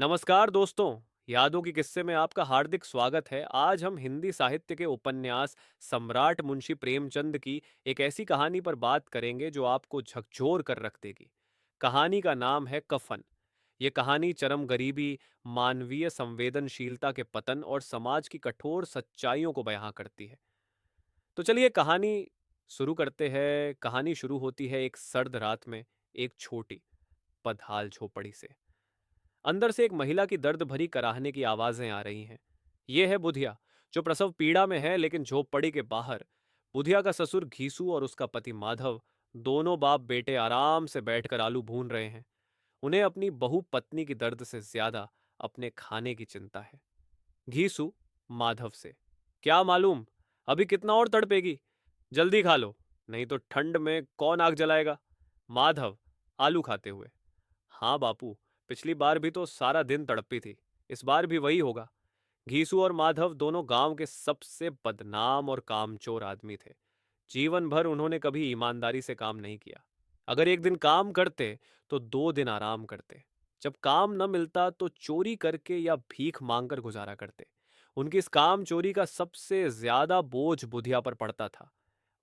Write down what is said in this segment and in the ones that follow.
नमस्कार दोस्तों। यादों के किस्से में आपका हार्दिक स्वागत है। आज हम हिंदी साहित्य के उपन्यास सम्राट मुंशी प्रेमचंद की एक ऐसी कहानी पर बात करेंगे जो आपको झकझोर कर रख देगी। कहानी का नाम है कफन। ये कहानी चरम गरीबी, मानवीय संवेदनशीलता के पतन और समाज की कठोर सच्चाइयों को बयां करती है। तो चलिए कहानी शुरू करते हैं। कहानी शुरू होती है एक सर्द रात में, एक छोटी पदहाल झोपड़ी से। अंदर से एक महिला की दर्द भरी कराहने की आवाजें आ रही हैं। ये है बुधिया, जो प्रसव पीड़ा में है, लेकिन झोपड़ी के बाहर बुधिया का ससुर घीसू और उसका पति माधव, दोनों बाप बेटे आराम से बैठकर आलू भून रहे हैं। उन्हें अपनी बहू पत्नी की दर्द से ज्यादा अपने खाने की चिंता है। घीसू माधव से, क्या मालूम अभी कितना और तड़पेगी, जल्दी खा लो, नहीं तो ठंड में कौन आग जलाएगा। माधव आलू खाते हुए, हाँ बापू, पिछली बार भी तो सारा दिन तड़पी थी, इस बार भी वही होगा। घीसू और माधव दोनों गांव के सबसे बदनाम और कामचोर आदमी थे। जीवन भर उन्होंने कभी ईमानदारी से काम नहीं किया। अगर एक दिन काम करते तो 2 दिन आराम करते। जब काम न मिलता तो चोरी करके या भीख मांगकर गुजारा करते। उनकी इस काम चोरी का सबसे ज्यादा बोझ बुधिया पर पड़ता था।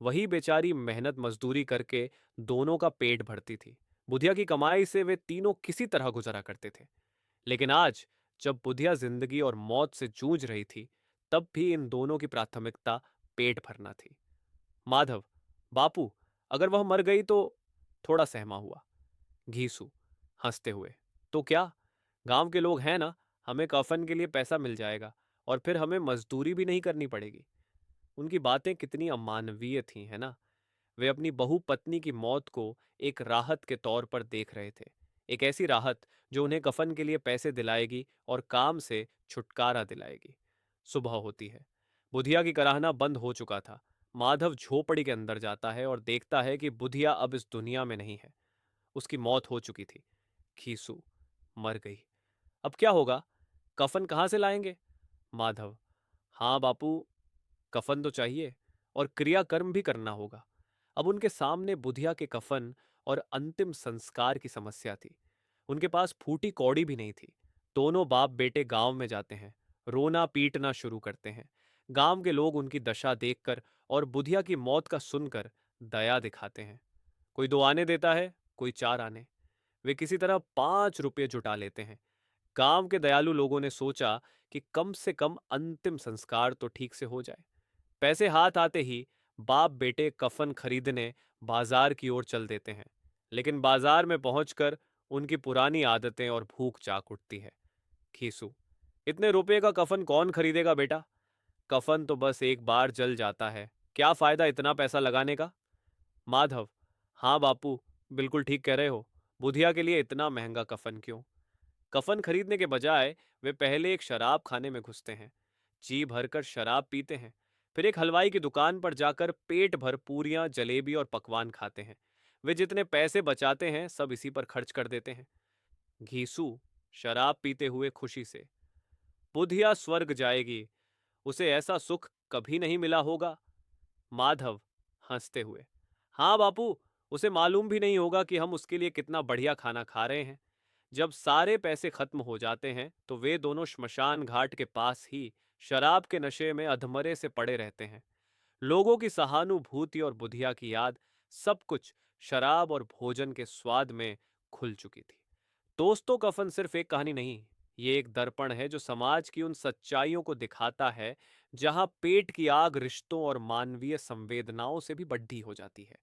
वही बेचारी मेहनत मजदूरी करके दोनों का पेट भरती थी। बुधिया की कमाई से वे तीनों किसी तरह गुजारा करते थे। लेकिन आज, जब बुधिया जिंदगी और मौत से जूझ रही थी, तब भी इन दोनों की प्राथमिकता पेट भरना थी। माधव, बापू, अगर वह मर गई तो? थोड़ा सहमा हुआ। घीसू हंसते हुए, तो क्या, गांव के लोग हैं ना, हमें कफन के लिए पैसा मिल जाएगा और फिर हमें मजदूरी भी नहीं करनी पड़ेगी। उनकी बातें कितनी अमानवीय थीं, है ना। वे अपनी बहू पत्नी की मौत को एक राहत के तौर पर देख रहे थे। एक ऐसी राहत जो उन्हें कफन के लिए पैसे दिलाएगी और काम से छुटकारा दिलाएगी। सुबह होती है। बुधिया की कराहना बंद हो चुका था। माधव झोपड़ी के अंदर जाता है और देखता है कि बुधिया अब इस दुनिया में नहीं है। उसकी मौत हो चुकी थी। खीसू मर गई। अब क्या होगा? कफन कहाँ से लाएंगे? माधव, हाँ बापू, कफन तो चाहिए और क्रियाकर्म भी करना होगा। अब उनके सामने बुधिया के कफन और अंतिम संस्कार की समस्या थी। उनके पास फूटी कौड़ी भी नहीं थी। दोनों बाप बेटे गांव में जाते हैं, रोना पीटना शुरू करते हैं। गांव के लोग उनकी दशा देखकर और बुधिया की मौत का सुनकर दया दिखाते हैं। कोई 2 आने देता है, कोई 4 आने। वे किसी तरह 5 रुपये जुटा लेते हैं। गांव के दयालु लोगों ने सोचा कि कम से कम अंतिम संस्कार तो ठीक से हो जाए। पैसे हाथ आते ही बाप बेटे कफन खरीदने बाजार की ओर चल देते हैं। लेकिन बाजार में पहुंचकर उनकी पुरानी आदतें और भूख जाग उठती है। खीसू, इतने रुपए का कफन कौन खरीदेगा बेटा? कफन तो बस एक बार जल जाता है, क्या फायदा इतना पैसा लगाने का। माधव, हाँ बापू, बिल्कुल ठीक कह रहे हो। बुधिया के लिए इतना महंगा कफन क्यों? कफन खरीदने के बजाय वे पहले एक शराब खाने में घुसते हैं। जी भरकर शराब पीते हैं। फिर एक हलवाई की दुकान पर जाकर पेट भर पूरियां, जलेबी और पकवान खाते हैं। वे जितने पैसे बचाते हैं सब इसी पर खर्च कर देते हैं। घीसू शराब पीते हुए खुशी से, बुधिया स्वर्ग जाएगी, उसे ऐसा सुख कभी नहीं मिला होगा। माधव हंसते हुए, हाँ बापू, उसे मालूम भी नहीं होगा कि हम उसके लिए कितना बढ़िया खाना खा रहे हैं। जब सारे पैसे खत्म हो जाते हैं तो वे दोनों श्मशान घाट के पास ही शराब के नशे में अधमरे से पड़े रहते हैं। लोगों की सहानुभूति और बुधिया की याद, सब कुछ शराब और भोजन के स्वाद में खुल चुकी थी। दोस्तों, कफन सिर्फ एक कहानी नहीं, ये एक दर्पण है जो समाज की उन सच्चाइयों को दिखाता है जहां पेट की आग रिश्तों और मानवीय संवेदनाओं से भी बड्ढी हो जाती है।